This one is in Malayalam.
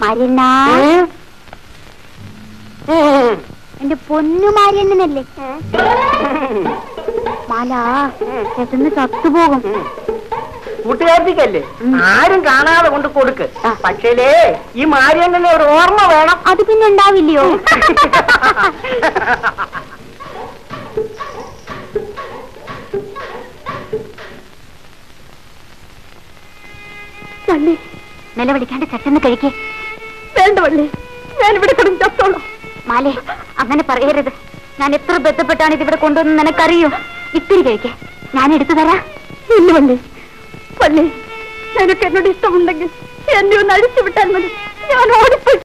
മാര്യണ്ണ, എന്റെ പൊന്നു മാര്യണ്ണനല്ലേ? മാല ചെന്ന് ചത്തുപോകും. കൂട്ടുകാർത്തിക്കല്ലേ, ആരും കാണാതെ കൊണ്ട് കൊടുക്ക്. പക്ഷേ ഈ മാര്യണ്ണനെ ഒരു ഓർമ്മ വേണം. അത് പിന്നെ ഉണ്ടാവില്ലയോ? വള്ളി, നിലവിളിക്കാണ്ട് ചട്ടെന്ന് കഴിക്കേ. വേണ്ട വള്ളി, ഞാനിവിടെ കിടന്ന് ചത്തോളാം. മാലേ, അങ്ങനെ പറയരുത്. ഞാൻ എത്ര ബന്ധപ്പെട്ടാണ് ഇതിവിടെ കൊണ്ടുവന്ന് നിനക്കറിയോ? ഇത്തിരി കഴിക്കേ, ഞാൻ എടുത്തു തരാം. ഇല്ല വള്ളി, വള്ളി, നിനക്ക് എന്നോട് ഇഷ്ടമുണ്ടെങ്കിൽ എന്നെ ഒന്ന് അഴിച്ചു വിട്ടാൽ മതി. ഞാൻ ഓടിപ്പോയി